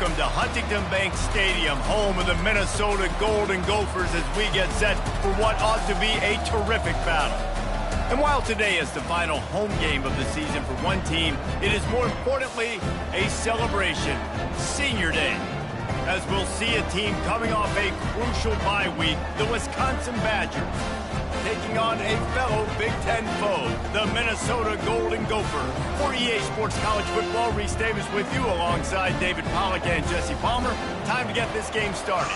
welcome to Huntington Bank Stadium, home of the Minnesota Golden Gophers, as we get set for what ought to be a terrific battle. And while today is the final home game of the season for one team, it is more importantly a celebration, Senior Day, as we'll see a team coming off a crucial bye week, the Wisconsin Badgers, taking on a fellow Big Ten foe, the Minnesota Golden Gophers. For EA Sports College Football, Reese Davis with you alongside David Pollack and Jesse Palmer. Time to get this game started.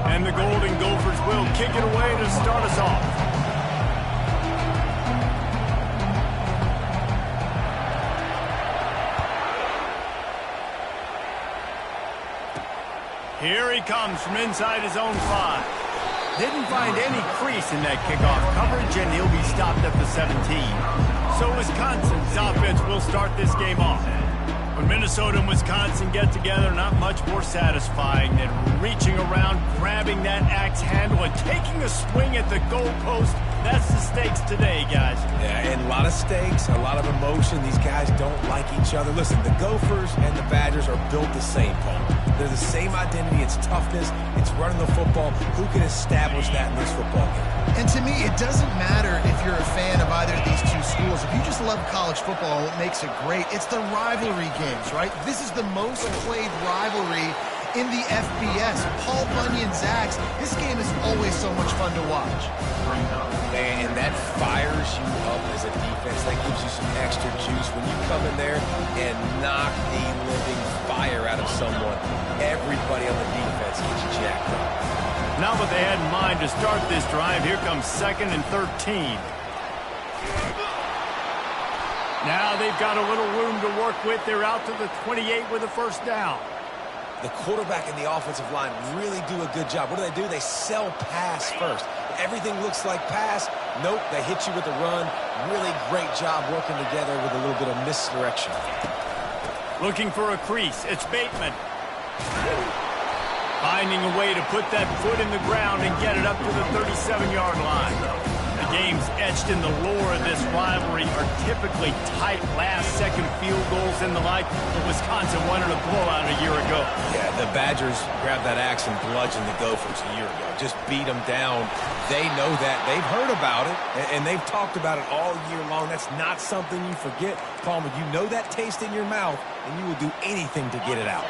And the Golden Gophers will kick it away to start us off. Here he comes from inside his own 5. Didn't find any crease in that kickoff coverage, and he'll be stopped at the 17. So Wisconsin's offense will start this game off. When Minnesota and Wisconsin get together, not much more satisfying than reaching around, grabbing that axe handle, and taking a swing at the goalpost. That's the stakes today, guys. Yeah, and a lot of stakes, a lot of emotion. These guys don't like each other. Listen, the Gophers and the Badgers are built the same, Paul. They're the same identity. It's toughness. It's running the football. Who can establish that in this football game? And to me, it doesn't matter if you're a fan of either of these two schools. If you just love college football, what makes it great, it's the rivalry games, right? This is the most played rivalry in the FBS. Paul Bunyan's Zags, this game is always so much fun to watch. And that fires you up as a defense. That gives you some extra juice when you come in there and knock the living fire out of someone. Everybody on the defense gets jacked up. Not what they had in mind to start this drive. Here comes 2nd and 13. Now they've got a little room to work with. They're out to the 28 with a first down. The quarterback and the offensive line really do a good job. What do? They sell pass first. Everything looks like pass. Nope, they hit you with the run. Really great job working together with a little bit of misdirection. Looking for a crease. It's Bateman. Finding a way to put that foot in the ground and get it up to the 37-yard line. The games etched in the lore of this rivalry are typically tight last-second field goals and the like, but Wisconsin wanted a blowout a year ago. Yeah, the Badgers grabbed that axe and bludgeoned the Gophers a year ago. Just beat them down. They know that. They've heard about it, and they've talked about it all year long. That's not something you forget. Palmer, you know that taste in your mouth, and you will do anything to get it out.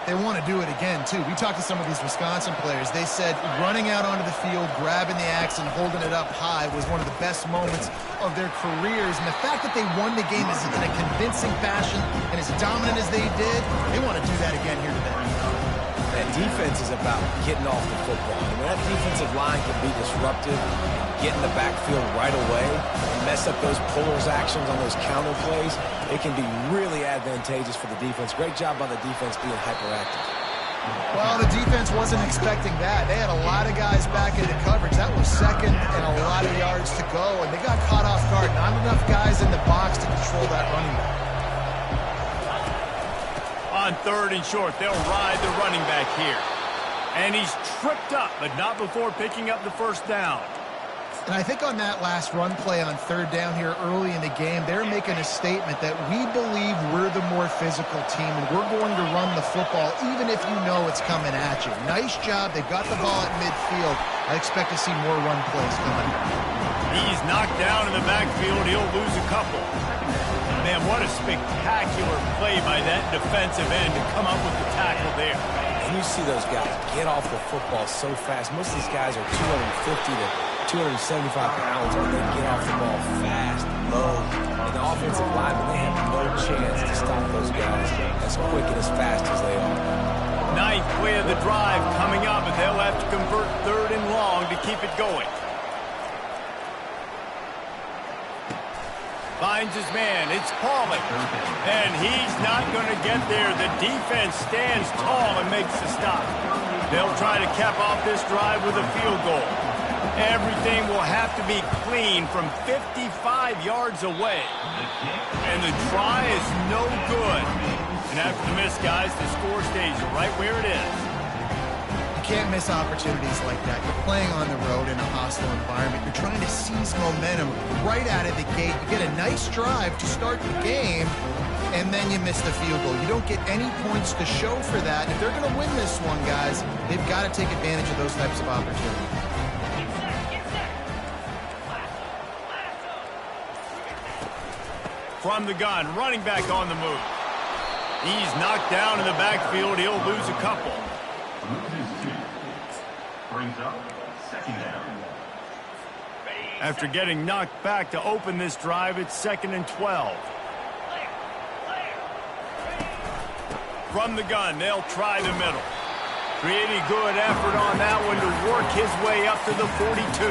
They want to do it again, too. We talked to some of these Wisconsin players. They said running out onto the field, grabbing the axe, and holding it up high was one of the best moments of their careers. And the fact that they won the game in a convincing fashion and as dominant as they did, they want to do that again here today. That defense is about getting off the football. And when that defensive line can be disruptive, get in the backfield right away, and mess up those pullers actions on those counter plays, it can be really advantageous for the defense. Great job by the defense being hyperactive. Well, the defense wasn't expecting that. They had a lot of guys back into coverage. That was 2nd and a lot of yards to go, and they got caught off guard. Not enough guys in the box to control that running back. On 3rd and short, they'll ride the running back here. And he's tripped up, but not before picking up the first down. And I think on that last run play on 3rd down here early in the game, they're making a statement that we believe we're the more physical team, and we're going to run the football even if you know it's coming at you. Nice job. They've got the ball at midfield. I expect to see more run plays coming. He's knocked down in the backfield. He'll lose a couple. Man, what a spectacular play by that defensive end to come up with the tackle there. And you see those guys get off the football so fast. Most of these guys are 250 to 275 pounds, and they get off the ball fast, low. And the offensive linemen, they have no chance to stop those guys as quick and as fast as they are. 9th play of the drive coming up, and they'll have to convert 3rd and long to keep it going. Finds his man. It's Pauling. And he's not going to get there. The defense stands tall and makes the stop. They'll try to cap off this drive with a field goal. Everything will have to be clean from 55 yards away. And the try is no good. And after the miss, guys, the score stays right where it is. You can't miss opportunities like that. You're playing on the road in a hostile environment. You're trying to seize momentum right out of the gate. You get a nice drive to start the game, and then you miss the field goal. You don't get any points to show for that. If they're going to win this one, guys, they've got to take advantage of those types of opportunities. From the gun, running back on the move. He's knocked down in the backfield. He'll lose a couple. Brings up second down. After getting knocked back to open this drive, it's 2nd and 12. From the gun, they'll try the middle. Pretty good effort on that one to work his way up to the 42.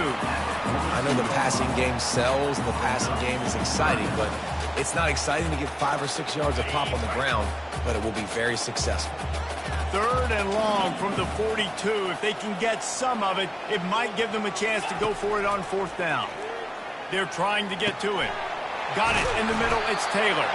I know the passing game sells, the passing game is exciting, but it's not exciting to get 5 or 6 yards of pop on the ground, but it will be very successful. 3rd and long from the 42. If they can get some of it, it might give them a chance to go for it on 4th down. They're trying to get to it. Got it in the middle. It's Taylor.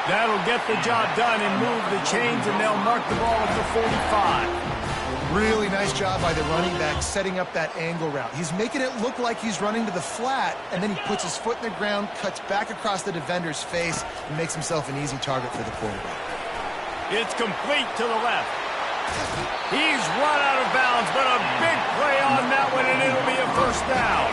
That'll get the job done and move the chains, and they'll mark the ball at the 45. Really nice job by the running back setting up that angle route. He's making it look like he's running to the flat, and then he puts his foot in the ground, cuts back across the defender's face, and makes himself an easy target for the quarterback. It's complete to the left. He's run out of bounds, but a big play on that one, and it'll be a 1st down.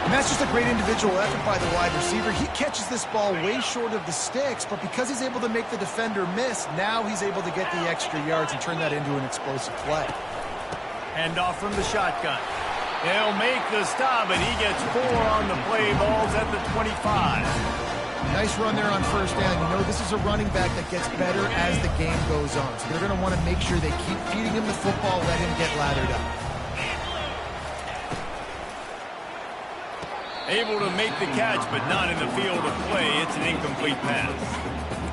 And that's just a great individual effort by the wide receiver. He catches this ball way short of the sticks, but because he's able to make the defender miss, now he's able to get the extra yards and turn that into an explosive play. Hand off from the shotgun. He'll make the stop, and he gets 4 on the play. Balls at the 25. Nice run there on 1st down. You know, this is a running back that gets better as the game goes on. So they're going to want to make sure they keep feeding him the football, let him get lathered up. Able to make the catch, but not in the field of play. It's an incomplete pass.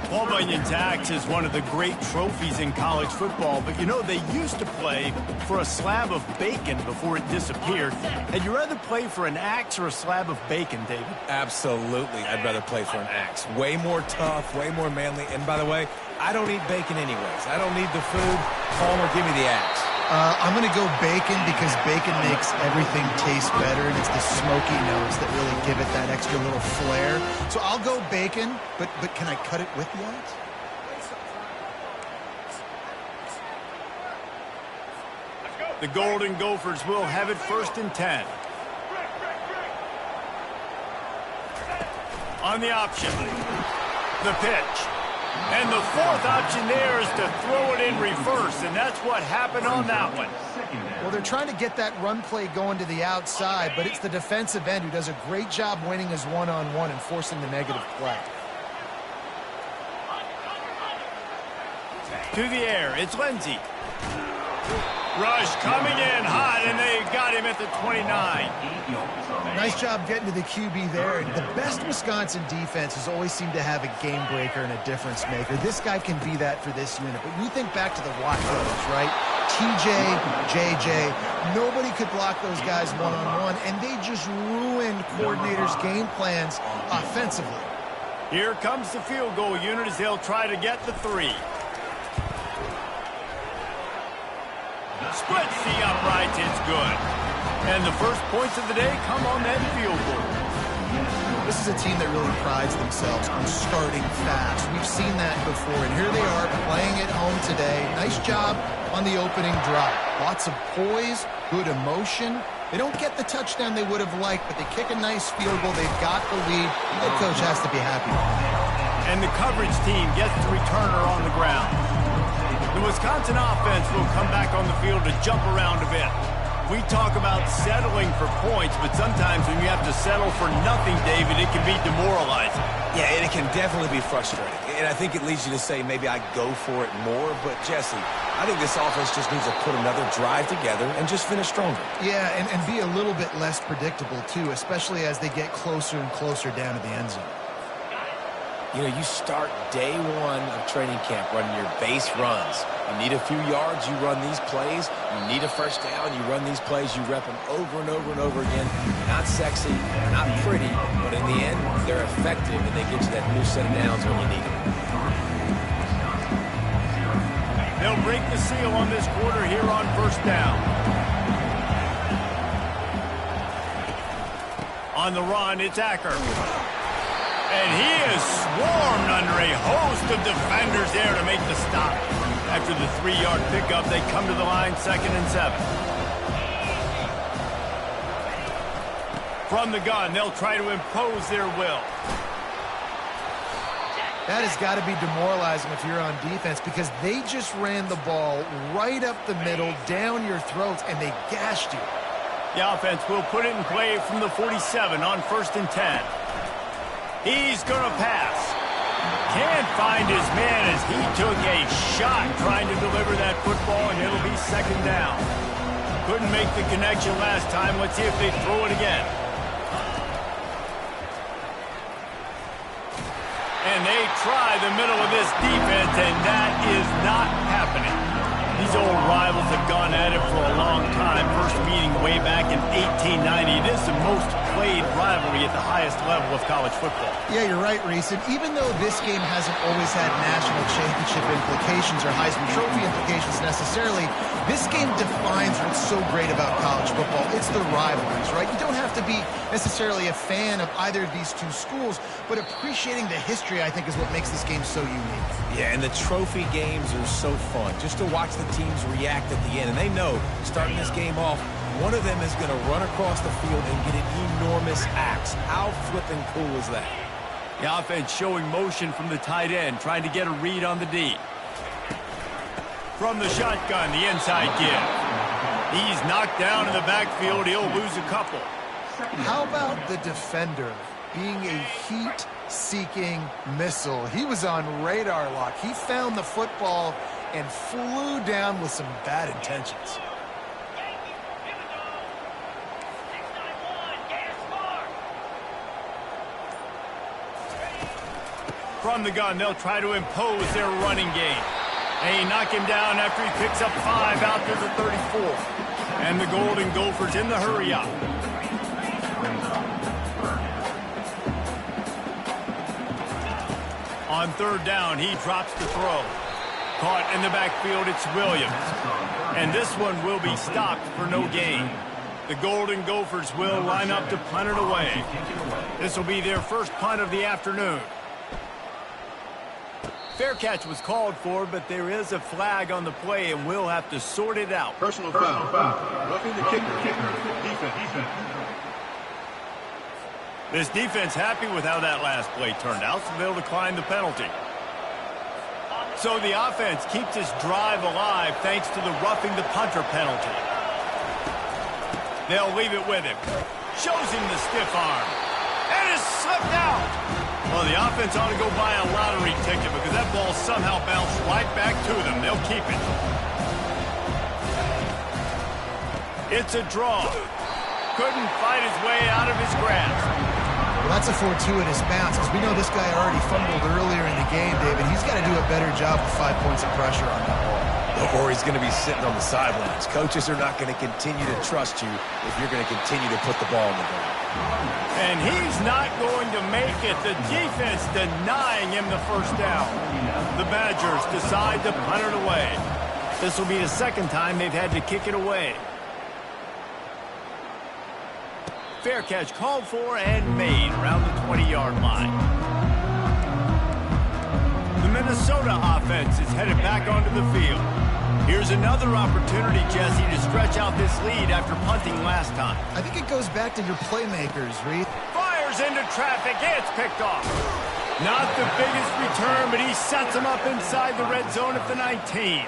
Paul Bunyan's axe is one of the great trophies in college football, but you know, they used to play for a slab of bacon before it disappeared. Had you rather play for an axe or a slab of bacon, David? Absolutely, I'd rather play for an axe. Way more tough, way more manly. And by the way, I don't eat bacon anyways. I don't need the food. Palmer, give me the axe. I'm going to go bacon because bacon makes everything taste better, and it's the smoky notes that really give it that extra little flair. So I'll go bacon, but can I cut it with the axe? The Golden Gophers will have it 1st and 10. On the option, the pitch. And the 4th option there is to throw it in reverse, and that's what happened on that one. Well, they're trying to get that run play going to the outside, but it's the defensive end who does a great job winning his one-on-one and forcing the negative play. To the air, it's Lindsey. Rush coming in hot, and they got him at the 29. Nice job getting to the QB there. The best Wisconsin defenses always seem to have a game breaker and a difference maker. This guy can be that for this unit. But when you think back to the Watt brothers, right? TJ, JJ, nobody could block those guys one-on-one, and they just ruined coordinators' game plans offensively. Here comes the field goal unit as they'll try to get the 3. Splits the uprights, it's good. And the first points of the day come on that field goal. This is a team that really prides themselves on starting fast. We've seen that before, and here they are playing at home today. Nice job on the opening drive. Lots of poise, good emotion. They don't get the touchdown they would have liked, but they kick a nice field goal. They've got the lead. The coach has to be happy. And the coverage team gets the returner on the ground. The Wisconsin offense will come back on the field to jump around a bit. We talk about settling for points, but sometimes when you have to settle for nothing, David, it can be demoralizing. Yeah, and it can definitely be frustrating. And I think it leads you to say maybe I go for it more. But, Jesse, I think this offense just needs to put another drive together and just finish stronger. Yeah, and be a little bit less predictable, too, especially as they get closer and closer down to the end zone. You know, you start day one of training camp running your base runs. You need a few yards, you run these plays. You need a first down, you run these plays. You rep them over and over and over again. Not sexy, not pretty, but in the end, they're effective, and they get you that new set of downs when you need them. They'll break the seal on this quarter here on first down. On the run, it's Acker. And he is swarmed under a host of defenders there to make the stop. After the 3-yard pickup, they come to the line, 2nd and 7. From the gun, they'll try to impose their will. That has got to be demoralizing if you're on defense because they just ran the ball right up the middle, down your throats, and they gashed you. The offense will put it in play from the 47 on 1st and 10. He's going to pass. Can't find his man as he took a shot trying to deliver that football, and it'll be 2nd down. Couldn't make the connection last time. Let's see if they throw it again. And they try the middle of this defense, and that is not happening. These old rivals have gone at it for a long time. First meeting way back in 1890. It is the most played rivalry at the highest level of college football. Yeah, you're right, Reese. And even though this game hasn't always had national championship implications or Heisman Trophy implications necessarily, this game defines what's so great about college football. It's the rivalries, right? You don't have to be necessarily a fan of either of these two schools, but appreciating the history, I think, is what makes this game so unique. Yeah, and the trophy games are so fun. Just to watch the teams react at the end. And they know, starting this game off, one of them is going to run across the field and get an enormous axe. How flipping cool is that? The offense showing motion from the tight end, trying to get a read on the D. From the shotgun, the inside give. He's knocked down in the backfield. He'll lose a couple. How about the defender being a heat-seeking missile? He was on radar lock. He found the football and flew down with some bad intentions. From the gun, they'll try to impose their running game. They knock him down after he picks up 5 out to the 34. And the Golden Gophers in the hurry up. On 3rd down, he drops the throw. Caught in the backfield, it's Williams. And this one will be stopped for no gain. The Golden Gophers will line up to punt it away. This will be their first punt of the afternoon. Fair catch was called for, but there is a flag on the play, and we'll have to sort it out. Personal foul. Roughing the kicker. Defense. This defense happy with how that last play turned out, so they'll decline the penalty. So the offense keeps this drive alive thanks to the roughing the punter penalty. They'll leave it with him. Shows him the stiff arm. And it's slipped out. Well, the offense ought to go buy a lottery ticket because that ball somehow bounced right back to them. They'll keep it. It's a draw. Couldn't fight his way out of his grasp. Well, that's a fortuitous bounce because we know this guy already fumbled earlier in the game, David. He's got to do a better job with 5 points of pressure on that ball. Or he's going to be sitting on the sidelines. Coaches are not going to continue to trust you if you're going to continue to put the ball in the ground. And he's not going to make it. The defense denying him the first down. The Badgers decide to punt it away. This will be the 2nd time they've had to kick it away. Fair catch called for and made around the 20-yard line. The Minnesota offense is headed back onto the field. Here's another opportunity, Jesse, to stretch out this lead after punting last time. I think it goes back to your playmakers, Reed. Fires into traffic. It's picked off. Not the biggest return, but he sets him up inside the red zone at the 19.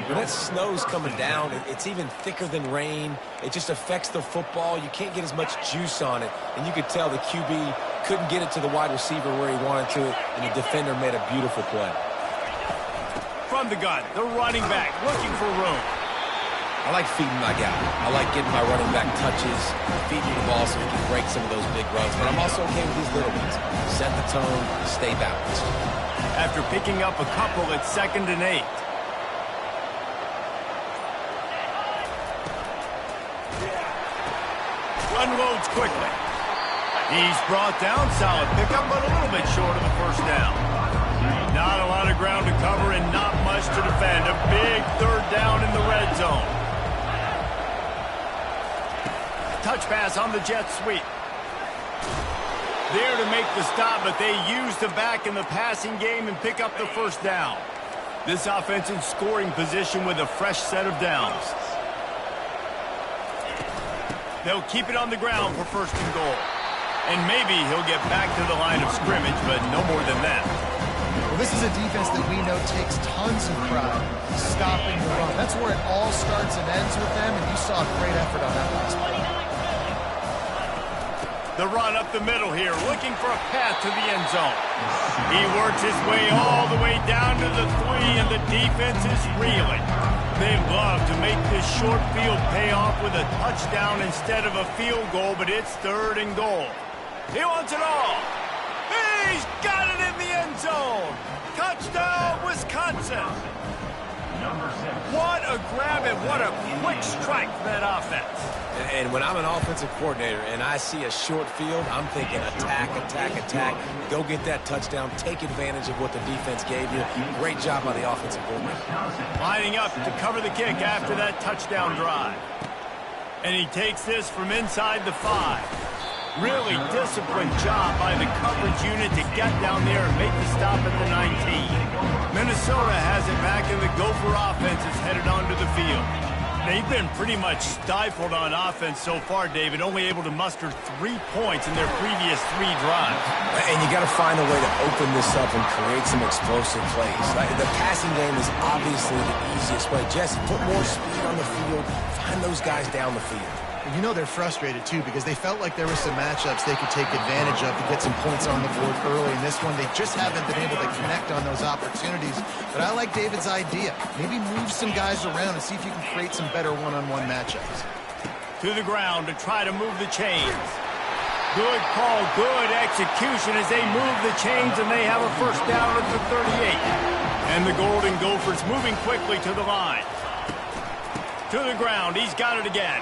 When that snow's coming down, it's even thicker than rain. It just affects the football. You can't get as much juice on it. And you could tell the QB couldn't get it to the wide receiver where he wanted to, and the defender made a beautiful play. From the gun, the running back looking for room. I like feeding my guy. I like getting my running back touches, feeding the ball so he can break some of those big runs. But I'm also okay with these little ones. Set the tone, stay balanced. After picking up a couple, it's 2nd and 8. Unloads quickly. He's brought down, solid pickup, but a little bit short of the first down. Not a lot of ground to cover and not much much to defend. A big third down in the red zone. Touch pass on the jet sweep. There to make the stop, but they use the back in the passing game and pick up the first down. This offense in scoring position with a fresh set of downs. They'll keep it on the ground for first and goal. And maybe he'll get back to the line of scrimmage, but no more than that. Well, this is a defense that we know takes tons of pride stopping the run. That's where it all starts and ends with them, and you saw a great effort on that last play. The run up the middle here, looking for a path to the end zone. He works his way all the way down to the 3, and the defense is reeling. They love to make this short field pay off with a touchdown instead of a field goal, but it's third and goal. He wants it all. He's got it in the end zone. Touchdown, Wisconsin. What a grab and what a quick strike for that offense. And when I'm an offensive coordinator and I see a short field, I'm thinking attack, attack, attack. Go get that touchdown. Take advantage of what the defense gave you. Great job by the offensive coordinator. Lining up to cover the kick after that touchdown drive. And he takes this from inside the 5. Really disciplined job by the coverage unit to get down there and make the stop at the 19. Minnesota has it back, and the Gopher offense is headed onto the field. They've been pretty much stifled on offense so far, David, only able to muster 3 points in their previous 3 drives. And you got to find a way to open this up and create some explosive plays. The passing game is obviously the easiest way. Jesse, put more speed on the field. Find those guys down the field. You know they're frustrated, too, because they felt like there were some matchups they could take advantage of to get some points on the board early. In this one, they just haven't been able to connect on those opportunities. But I like David's idea. Maybe move some guys around and see if you can create some better one-on-one matchups. To the ground to try to move the chains. Good call, good execution as they move the chains, and they have a first down at the 38. And the Golden Gophers moving quickly to the line. To the ground, he's got it again.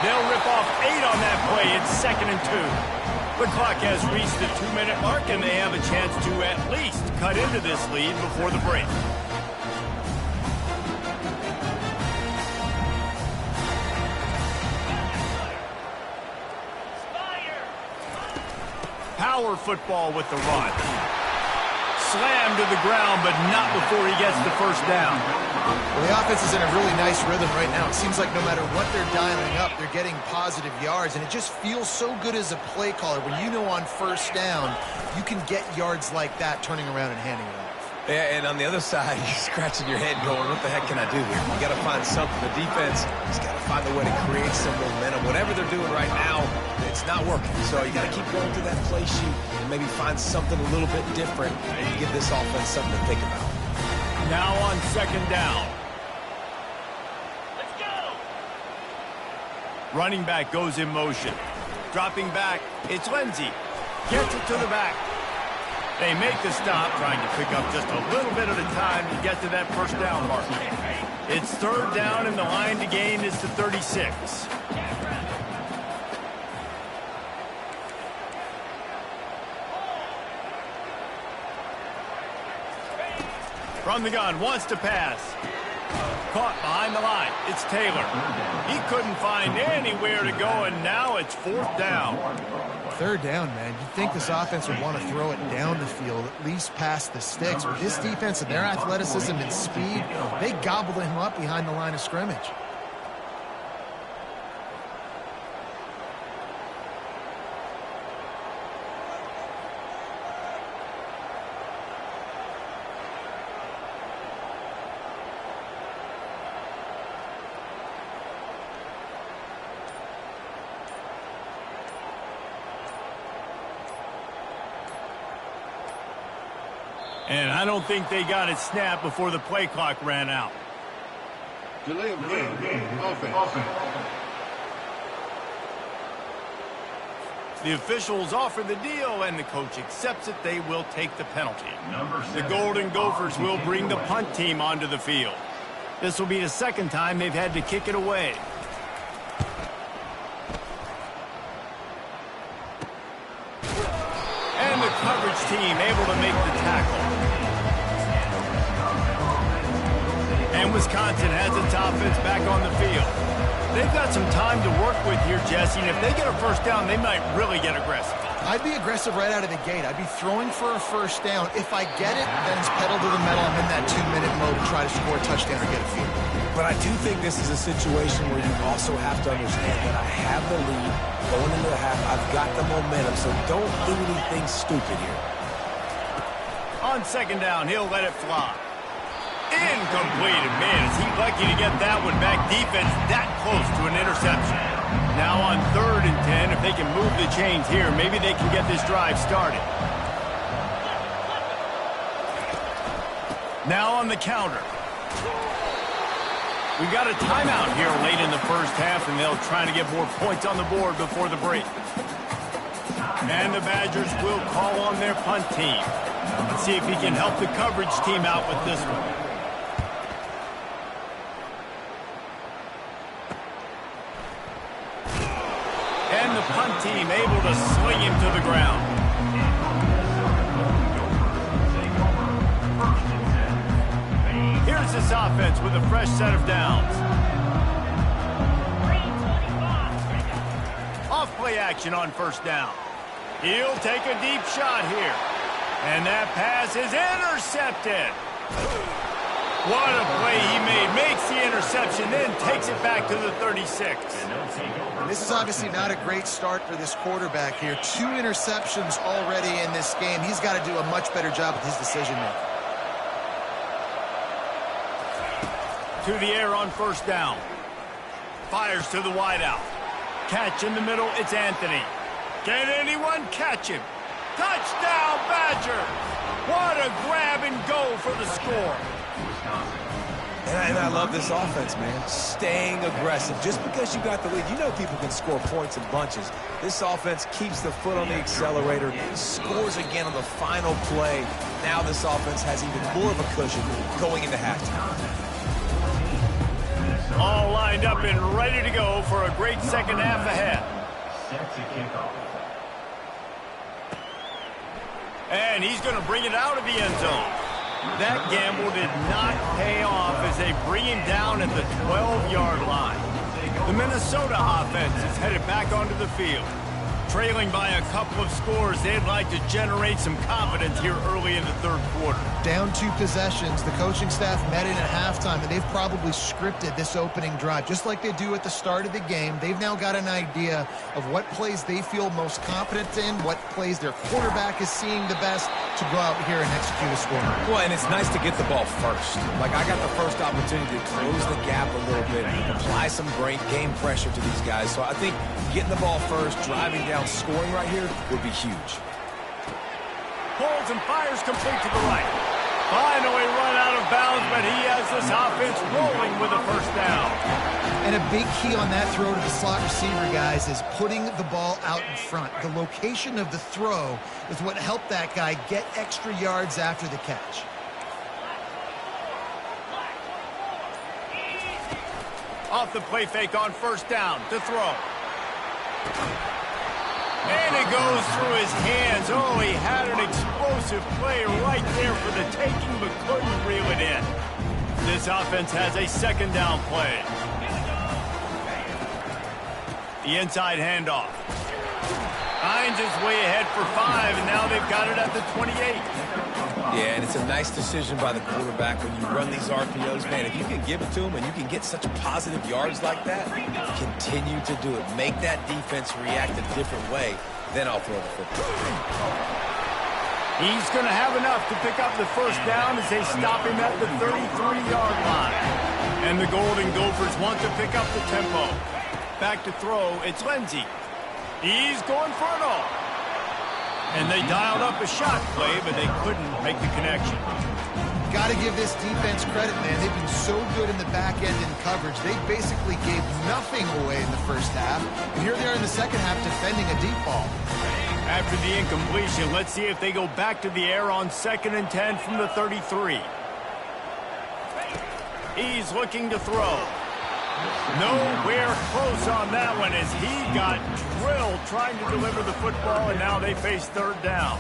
They'll rip off 8 on that play. It's 2nd and 2. The clock has reached the 2-minute mark, and they have a chance to at least cut into this lead before the break. Power football with the run. Slammed to the ground, but not before he gets the first down. Well, the offense is in a really nice rhythm right now. It seems like no matter what they're dialing up, they're getting positive yards, and it just feels so good as a play caller when you know on first down you can get yards like that turning around and handing it off. Yeah, and on the other side, you're scratching your head going, what the heck can I do here? You got to find something. The defense has got to find a way to create some momentum. Whatever they're doing right now, it's not working. So you got to keep going through that play sheet and maybe find something a little bit different and give this offense something to think about. Now on 2nd down. Let's go! Running back goes in motion. Dropping back, it's Lindsey. Gets it to the back. They make the stop, trying to pick up just a little bit at a time to get to that first down mark. It's 3rd down, and the line to gain is to 36. From the gun, wants to pass. Caught behind the line. It's Taylor. He couldn't find anywhere to go, and now it's 4th down. 3rd down, man. You'd think this offense would want to throw it down the field, at least past the sticks. With this defense and their athleticism and speed, they gobbled him up behind the line of scrimmage. And I don't think they got it snapped before the play clock ran out. Delay of game. Offense. The officials offer the deal, and the coach accepts it. They will take the penalty. The Golden Gophers will bring the punt team onto the field. This will be the 2nd time they've had to kick it away. And the coverage team able to make the tackle. And Wisconsin has its offense back on the field. They've got some time to work with here, Jesse, and if they get a first down, they might really get aggressive. I'd be aggressive right out of the gate. I'd be throwing for a first down. If I get it, then it's pedal to the metal. I'm in that 2-minute mode to try to score a touchdown or get a field goal. But I do think this is a situation where you also have to understand that I have the lead going into the half. I've got the momentum, so don't do anything stupid here. On second down, he'll let it fly. Incomplete. Man, is he lucky to get that one back. Defense that close to an interception. Now on 3rd and 10, if they can move the chains here, maybe they can get this drive started. Now on the counter. We got a timeout here late in the first half, and they'll try to get more points on the board before the break. And the Badgers will call on their punt team. Let's see if he can help the coverage team out with this one. And the punt team able to sling him to the ground. Here's this offense with a fresh set of downs. Off play action on first down. He'll take a deep shot here. And that pass is intercepted. What a play he made. Makes the interception, then takes it back to the 36. This is obviously not a great start for this quarterback here. 2 interceptions already in this game. He's got to do a much better job with his decision-making. To the air on first down. Fires to the wideout. Catch in the middle, it's Anthony. Can anyone catch him? Touchdown, Badger! What a grab and go for the score. And I love this offense, man. Staying aggressive. Just because you got the lead, you know people can score points in bunches. This offense keeps the foot on the accelerator, scores again on the final play. Now this offense has even more of a cushion going into halftime. All lined up and ready to go for a great second half ahead. Set to kick off. And he's going to bring it out of the end zone. That gamble did not pay off as they bring him down at the 12-yard line. The Minnesota offense is headed back onto the field. Trailing by a couple of scores, they'd like to generate some confidence here early in the third quarter. Down 2 possessions, the coaching staff met in at halftime, and they've probably scripted this opening drive. Just like they do at the start of the game, they've now got an idea of what plays they feel most confident in, what plays their quarterback is seeing the best to go out here and execute a score. Well, and it's nice to get the ball first. Like, I got the first opportunity to close the gap a little bit, apply some great game pressure to these guys. So I think getting the ball first, driving down, scoring right here would be huge. Holds and fires complete to the right. Finally run out of bounds, but he has this offense rolling with a first down. And a big key on that throw to the slot receiver, guys, is putting the ball out in front. The location of the throw is what helped that guy get extra yards after the catch. Off the play fake on first down to throw. And it goes through his hands. Oh, he had an explosive play right there for the taking, but couldn't reel it in. This offense has a second down play. The inside handoff. Hines is way ahead for 5, and now they've got it at the 28. Yeah, and it's a nice decision by the quarterback when you run these RPOs. Man, if you can give it to him and you can get such positive yards like that, continue to do it. Make that defense react a different way, then I'll throw the football. He's going to have enough to pick up the first down as they stop him at the 33-yard line. And the Golden Gophers want to pick up the tempo. Back to throw, it's Lindsey. He's going for it all. And they dialed up a shot play, but they couldn't make the connection. Got to give this defense credit, man. They've been so good in the back end in coverage. They basically gave nothing away in the first half. And here they are in the second half defending a deep ball. After the incompletion, let's see if they go back to the air on 2nd and 10 from the 33. He's looking to throw. Nowhere close on that one as he got drilled trying to deliver the football, and now they face third down.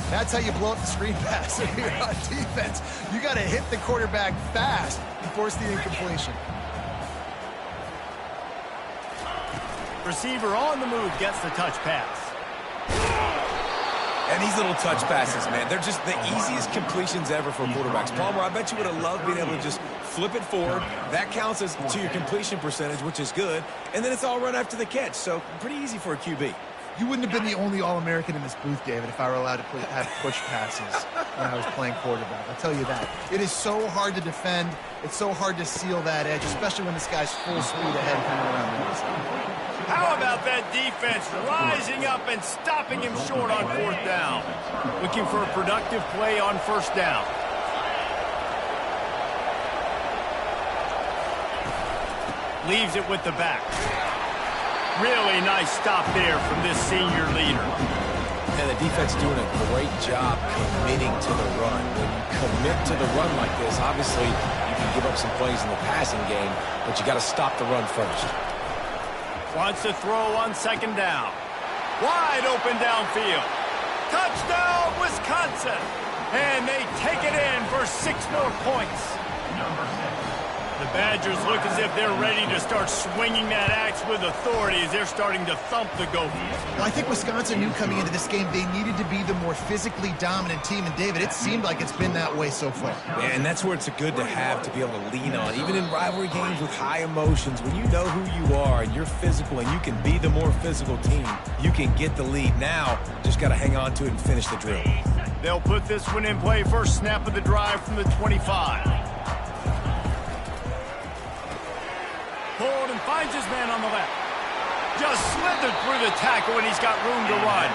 That's how you blow up the screen pass if you're on defense. You got to hit the quarterback fast and force the incompletion. Receiver on the move gets the touch pass. And these little touch passes, man, they're just the easiest completions ever for quarterbacks. Palmer, I bet you would have loved being able to just flip it forward. That counts as to your completion percentage, which is good. And then it's all run after the catch, so pretty easy for a QB. You wouldn't have been the only All-American in this booth, David, if I were allowed to have push passes when I was playing quarterback. I'll tell you that. It is so hard to defend. It's so hard to seal that edge, especially when this guy's full speed ahead coming around the outside. How about that defense rising up and stopping him short on 4th down? Looking for a productive play on 1st down. Leaves it with the back. Really nice stop there from this senior leader. And the defense doing a great job committing to the run. When you commit to the run like this, obviously you can give up some plays in the passing game, but you got to stop the run first. Wants to throw on 2nd down. Wide open downfield. Touchdown, Wisconsin. And they take it in for 6 more points. The Badgers look as if they're ready to start swinging that axe with authority as they're starting to thump the Gophers. Well, I think Wisconsin knew coming into this game they needed to be the more physically dominant team. And, David, it seemed like it's been that way so far. Yeah, and that's where it's good to have to be able to lean on. Even in rivalry games with high emotions, when you know who you are and you're physical and you can be the more physical team, you can get the lead. Now, just got to hang on to it and finish the drill. They'll put this one in play. First snap of the drive from the 25. Pulled and finds his man on the left. Just slithered through the tackle and he's got room to run.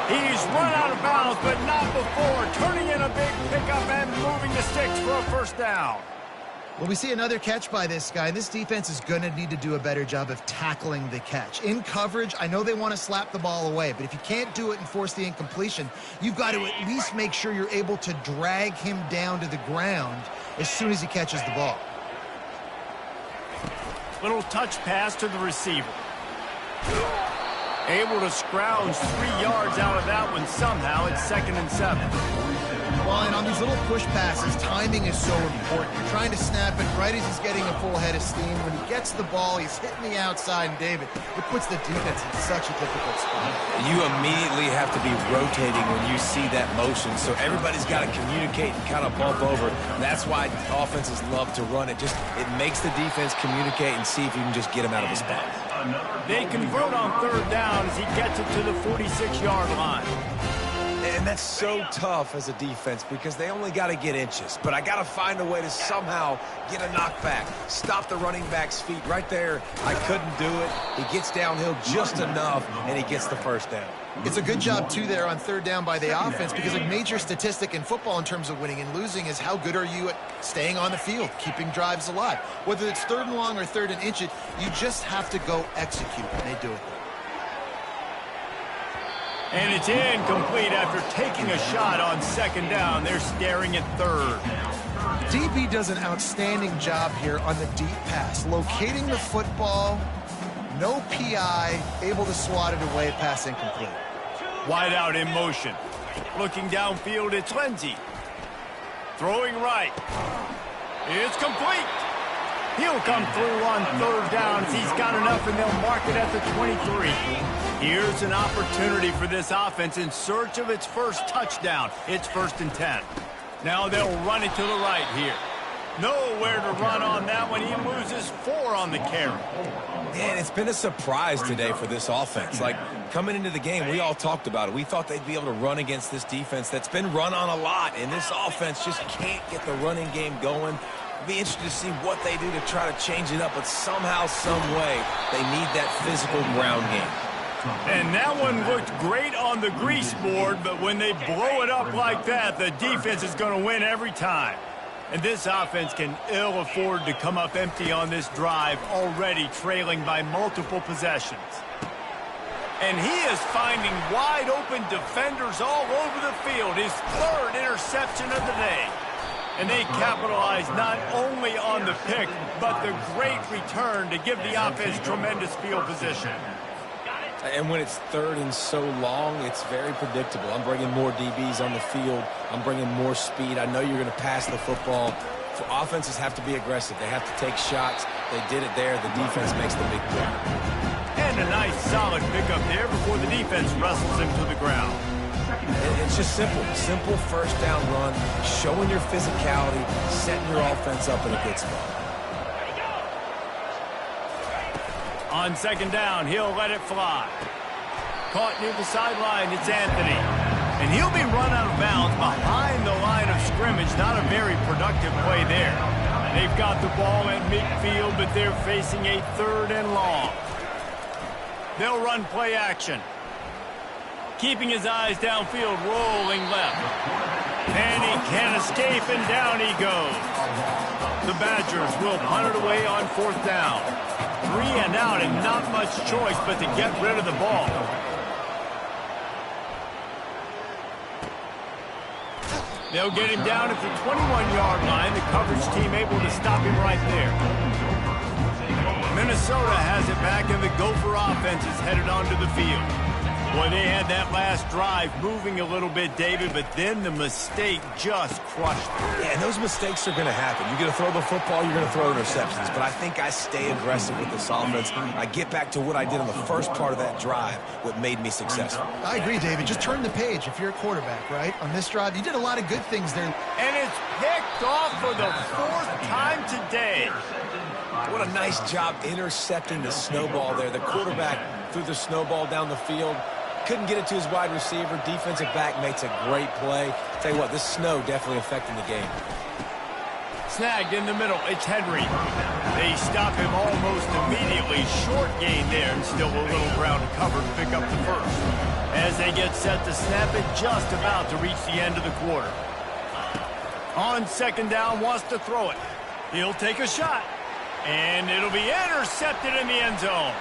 He's run out of bounds, but not before turning in a big pickup and moving the sticks for a 1st down. Well, we see another catch by this guy. This defense is going to need to do a better job of tackling the catch. In coverage, I know they want to slap the ball away, but if you can't do it and force the incompletion, you've got to at least make sure you're able to drag him down to the ground as soon as he catches the ball. Little touch pass to the receiver. Able to scrounge 3 yards out of that one somehow. It's 2nd and 7. Well, and on these little push passes, timing is so important. You're trying to snap it right as he's getting a full head of steam. When he gets the ball, he's hitting the outside, and David, it puts the defense in such a difficult spot. You immediately have to be rotating when you see that motion, so everybody's got to communicate and kind of bump over. That's why offenses love to run it. It makes the defense communicate and see if you can just get him out of the spot. They convert on 3rd down as he gets it to the 46-yard line. And that's so tough as a defense because they only got to get inches. But I got to find a way to somehow get a knockback, stop the running back's feet right there. I couldn't do it. He gets downhill just enough, and he gets the 1st down. It's a good job, too, there on 3rd down by the offense because a major statistic in football in terms of winning and losing is how good are you at staying on the field, keeping drives alive. Whether it's 3rd and long or 3rd and inch it, you just have to go execute, and they do it. And it's incomplete after taking a shot on 2nd down. They're staring at 3rd. DB does an outstanding job here on the deep pass, locating the football, no PI, able to swat it away, pass incomplete. Wide out in motion. Looking downfield, it's Lindsey. Throwing right. It's complete. He'll come through on 3rd down as he's got enough, and they'll mark it at the 23. Here's an opportunity for this offense in search of its first touchdown. It's 1st and 10. Now they'll run it to the right here. Nowhere to run on that one. He loses 4 on the carry. Man, it's been a surprise today for this offense. Like, coming into the game, we all talked about it. We thought they'd be able to run against this defense that's been run on a lot, and this offense just can't get the running game going. It'll be interesting to see what they do to try to change it up, but somehow, some way, they need that physical ground game. And that one looked great on the grease board, but when they blow it up like that, the defense is going to win every time. And this offense can ill afford to come up empty on this drive, already trailing by multiple possessions. And he is finding wide open defenders all over the field. His 3rd interception of the day. And they capitalize not only on the pick, but the great return to give the offense tremendous field position. And when it's third and so long, it's very predictable. I'm bringing more DBs on the field. I'm bringing more speed. I know you're going to pass the football. Offenses have to be aggressive. They have to take shots. They did it there. The defense makes the big play. And a nice solid pickup there before the defense wrestles him to the ground. It's just simple. Simple first down run, showing your physicality, setting your offense up in a good spot. On second down, he'll let it fly. Caught near the sideline, it's Anthony. And he'll be run out of bounds behind the line of scrimmage. Not a very productive play there. They've got the ball at midfield, but they're facing a third and long. They'll run play action. Keeping his eyes downfield, rolling left. And he can't escape, and down he goes. The Badgers will punt it away on fourth down. 3 and out, and not much choice but to get rid of the ball. They'll get him down at the 21-yard line. The coverage team able to stop him right there. Minnesota has it back, and the Gopher offense is headed onto the field. Boy, they had that last drive moving a little bit, David, but then the mistake just crushed them. Yeah, and those mistakes are going to happen. You're going to throw the football, you're going to throw interceptions. But I think I stay aggressive with this offense. I get back to what I did on the first part of that drive, what made me successful. I agree, David. Just turn the page if you're a quarterback, right? On this drive, you did a lot of good things there. And it's picked off for the 4th time today. What a nice job intercepting the snowball there. The quarterback threw the snowball down the field. Couldn't get it to his wide receiver. Defensive back makes a great play. Tell you what, this snow definitely affecting the game. Snagged in the middle. It's Henry. They stop him almost immediately. Short gain there, and still a little ground to cover to pick up the first. As they get set to snap it, just about to reach the end of the quarter. On second down, wants to throw it. He'll take a shot. And it'll be intercepted in the end zone.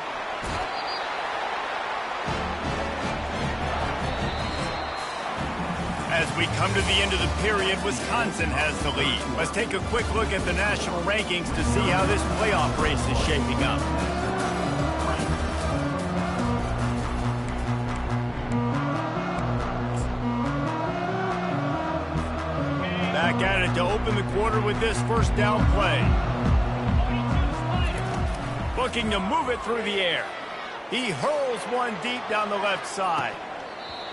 As we come to the end of the period, Wisconsin has the lead. Let's take a quick look at the national rankings to see how this playoff race is shaping up. Back at it to open the quarter with this first down play. Looking to move it through the air. He hurls one deep down the left side.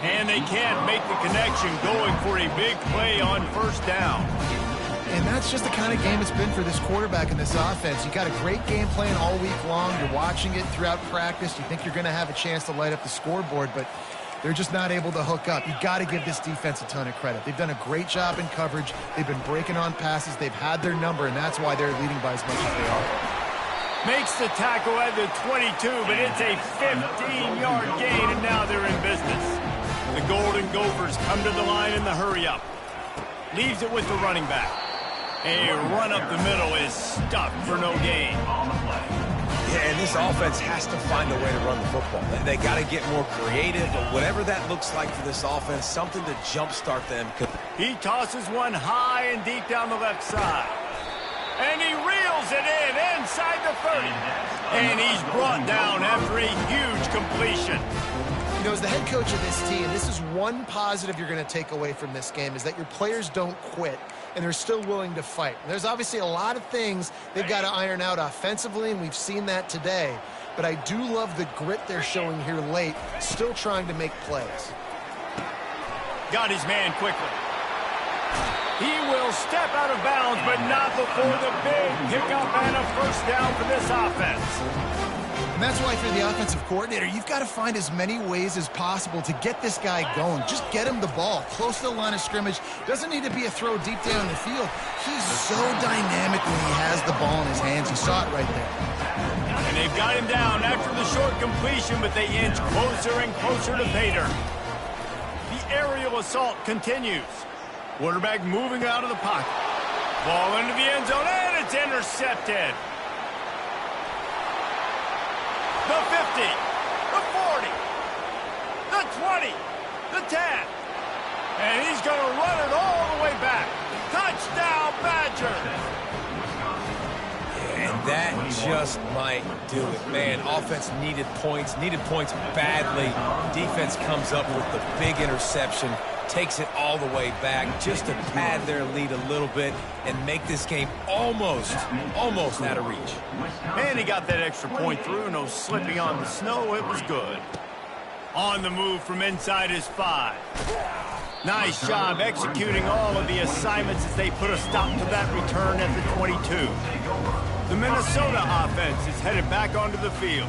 And they can't make the connection, going for a big play on first down. And that's just the kind of game it's been for this quarterback and this offense. You got a great game plan all week long. You're watching it throughout practice. You think you're going to have a chance to light up the scoreboard, but they're just not able to hook up. You got to give this defense a ton of credit. They've done a great job in coverage. They've been breaking on passes. They've had their number, and that's why they're leading by as much as they are. Makes the tackle at the 22, but it's a 15-yard gain, and now they're in business. The Golden Gophers come to the line in the hurry-up. Leaves it with the running back. A run up the middle is stuck for no gain. Yeah, and this offense has to find a way to run the football. They got to get more creative, but whatever that looks like for this offense, something to jumpstart them. He tosses one high and deep down the left side. And he reels it in inside the 30. And he's brought down after a huge completion. You know, as the head coach of this team, this is one positive you're going to take away from this game, is that your players don't quit, and they're still willing to fight. And there's obviously a lot of things they've got to iron out offensively, and we've seen that today. But I do love the grit they're showing here late, still trying to make plays. Got his man quickly. He will step out of bounds, but not before the big pickup and a first down for this offense. And that's why, if you're the offensive coordinator, you've got to find as many ways as possible to get this guy going. Just get him the ball close to the line of scrimmage. Doesn't need to be a throw deep down the field. He's so dynamic when he has the ball in his hands. You saw it right there. And they've got him down after the short completion, but they inch closer and closer to pay dirt. The aerial assault continues. Quarterback moving out of the pocket. Ball into the end zone, and it's intercepted. The 50, the 40, the 20, the 10. And he's going to run it all the way back. Touchdown, Badgers. And That just might do it. Man, offense needed points badly. Defense comes up with the big interception, takes it all the way back just to pad their lead a little bit and make this game almost out of reach. And he got that extra point through. No slipping on the snow. It was good. On the move from inside his 5. Nice job executing all of the assignments as they put a stop to that return at the 22. The Minnesota offense is headed back onto the field.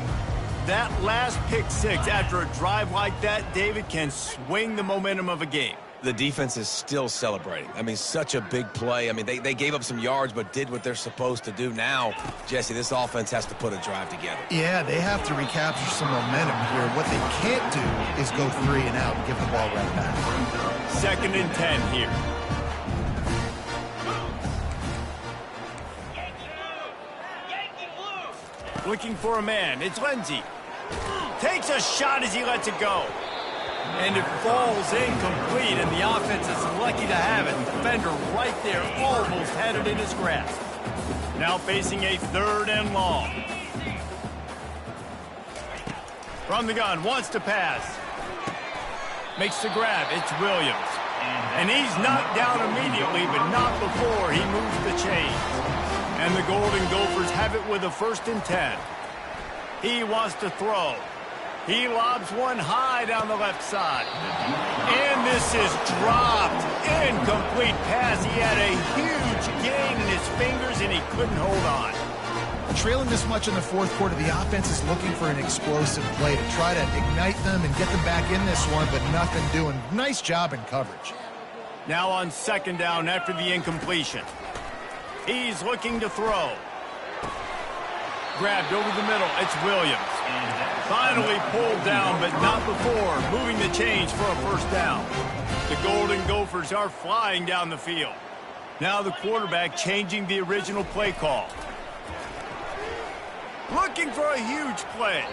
That last pick 6 after a drive like that, David, can swing the momentum of a game. The defense is still celebrating. I mean, such a big play. I mean, they gave up some yards but did what they're supposed to do. Now, Jesse, this offense has to put a drive together. Yeah, they have to recapture some momentum here. What they can't do is go 3 and out and give the ball right back. 2nd and 10 here. Looking for a man. It's Lindsey. Takes a shot as he lets it go. And it falls incomplete, and the offense is lucky to have it. Defender right there almost had it in his grasp. Now facing a 3rd and long. From the gun, wants to pass. Makes the grab. It's Williams. And he's knocked down immediately, but not before he moves the chains. And the Golden Gophers have it with a 1st and 10. He wants to throw. He lobs one high down the left side. And this is dropped. Incomplete pass. He had a huge gain in his fingers, and he couldn't hold on. Trailing this much in the 4th quarter, the offense is looking for an explosive play to try to ignite them and get them back in this one, but nothing doing. Nice job in coverage. Now on 2nd down after the incompletion. He's looking to throw. Grabbed over the middle. It's Williams. Finally pulled down, but not before moving the chains for a 1st down. The Golden Gophers are flying down the field. Now the quarterback changing the original play call. Looking for a huge play.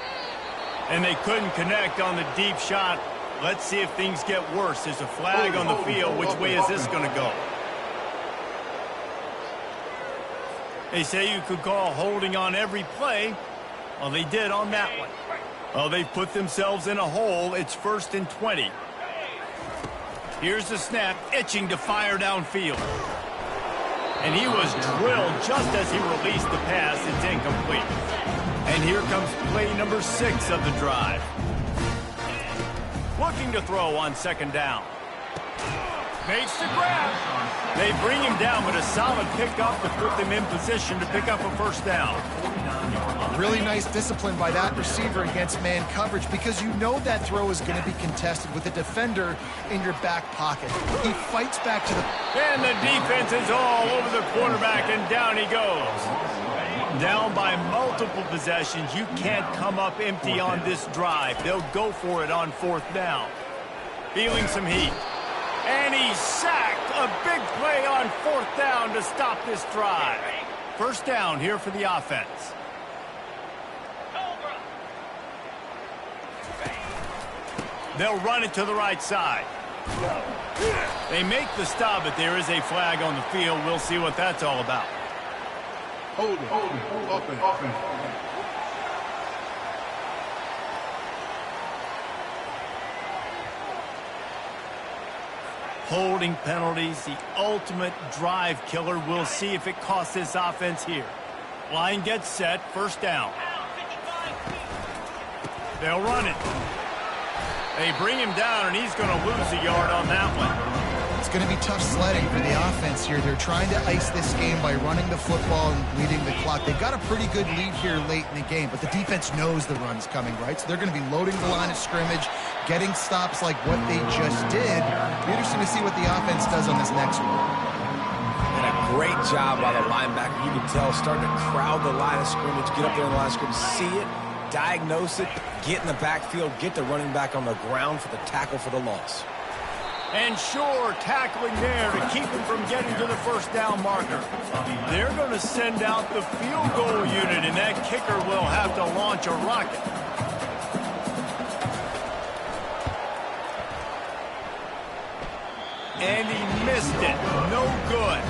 And they couldn't connect on the deep shot. Let's see if things get worse. There's a flag on the field. Which way is this going to go? They say you could call holding on every play. Well, they did on that one. Well, they've put themselves in a hole. It's 1st and 20. Here's the snap, itching to fire downfield. And he was drilled just as he released the pass. It's incomplete. And here comes play number 6 of the drive. Looking to throw on 2nd down. Makes the grab. They bring him down, but a solid pickup to put them in position to pick up a 1st down. Really nice discipline by that receiver against man coverage, because you know that throw is going to be contested with a defender in your back pocket. He fights back to the... And the defense is all over the quarterback, and down he goes. Down by multiple possessions. You can't come up empty on this drive. They'll go for it on 4th down. Feeling some heat. And he's sacked. A big play on 4th down to stop this drive. 1st down here for the offense. They'll run it to the right side. They make the stop, but there is a flag on the field. We'll see what that's all about. Hold it. Offense. Holding penalties, the ultimate drive killer. We'll see if it costs this offense here. Line gets set, 1st down. They'll run it. They bring him down, and he's going to lose a yard on that one. It's going to be tough sledding for the offense here. They're trying to ice this game by running the football and bleeding the clock. They've got a pretty good lead here late in the game, but the defense knows the run's coming, right? So they're going to be loading the line of scrimmage, getting stops like what they just did. Be interesting to see what the offense does on this next one. And a great job by the linebacker. You can tell, starting to crowd the line of scrimmage, get up there in the line of scrimmage, see it, diagnose it, get in the backfield, get the running back on the ground for the tackle for the loss. And sure, tackling there to keep him from getting to the 1st down marker. They're going to send out the field goal unit, and that kicker will have to launch a rocket. And he missed it. No good.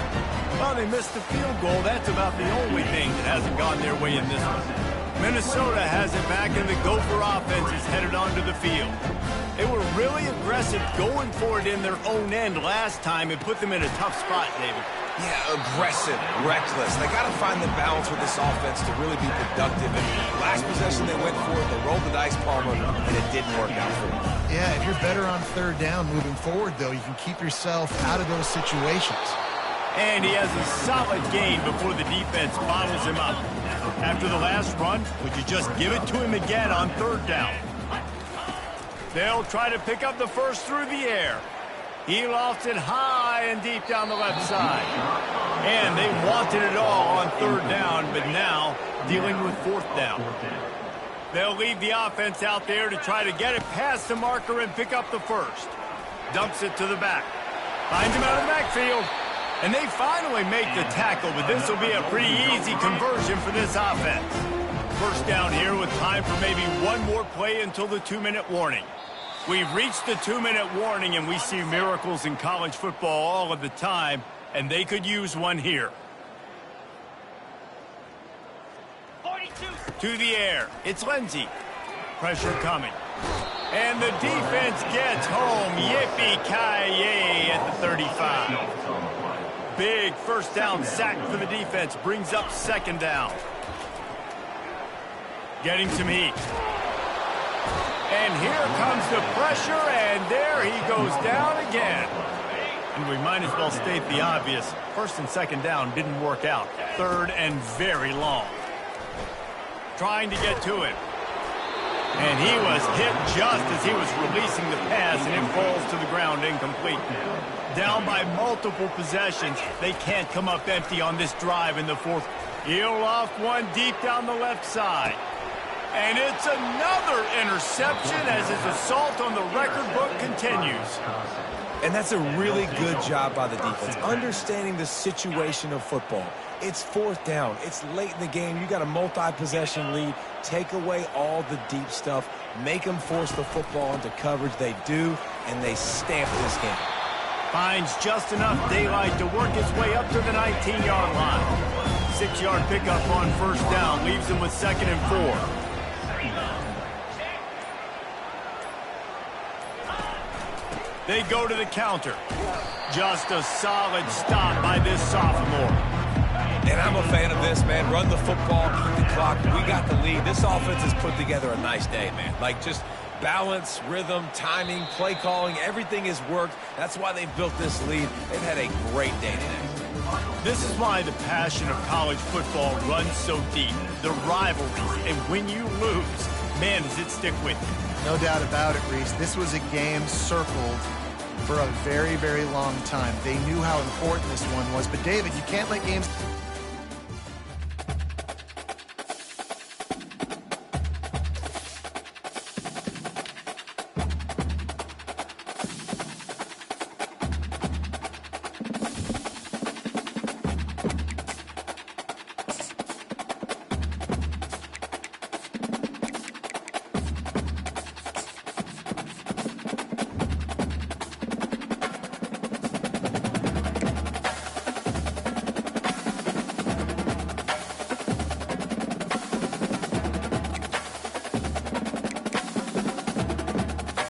Well, they missed the field goal. That's about the only thing that hasn't gone their way in this one. Minnesota has it back, and the Gopher offense is headed onto the field. They were really aggressive going for it in their own end last time. It put them in a tough spot, David. Yeah, aggressive, reckless. They got to find the balance with this offense to really be productive. And last possession they went for it, they rolled the dice, Palmer, and it didn't work out for them. Yeah, if you're better on third down moving forward, though, you can keep yourself out of those situations. And he has a solid gain before the defense bottles him up. After the last run, would you just give it to him again on third down? They'll try to pick up the first through the air. He lofts it high and deep down the left side. And they wanted it all on third down, but now dealing with fourth down. They'll leave the offense out there to try to get it past the marker and pick up the first. Dumps it to the back. Finds him out of the backfield. And they finally make the tackle, but this will be a pretty easy conversion for this offense. First down here with time for maybe one more play until the 2-minute warning. We've reached the 2-minute warning, and we see miracles in college football all of the time, and they could use one here. 42. To the air. It's Lindsey. Pressure coming. And the defense gets home. Yippee-ki-yay at the 35. Big first down sack for the defense. Brings up second down. Getting some heat. And here comes the pressure, and there he goes down again. And we might as well state the obvious. First and second down didn't work out. Third and very long. Trying to get to it. And he was hit just as he was releasing the pass, and it falls to the ground incomplete. Down by multiple possessions. They can't come up empty on this drive in the fourth. He'll loft one deep down the left side. And it's another interception as his assault on the record book continues. And that's a really good job by the defense, understanding the situation of football. It's fourth down. It's late in the game. You got a multi-possession lead. Take away all the deep stuff. Make them force the football into coverage. They do, and they stamp this game. Finds just enough daylight to work his way up to the 19-yard line. 6-yard pickup on first down. Leaves him with 2nd and 4. They go to the counter. Just a solid stop by this sophomore. And I'm a fan of this, man. Run the football, keep the clock. We got the lead. This offense has put together a nice day, man. Like, just balance, rhythm, timing, play calling, everything has worked. That's why they've built this lead. They've had a great day today. This is why the passion of college football runs so deep. The rivalries, and when you lose, man, does it stick with you. No doubt about it, Reese. This was a game circled for a very, very long time. They knew how important this one was. But, David, you can't let games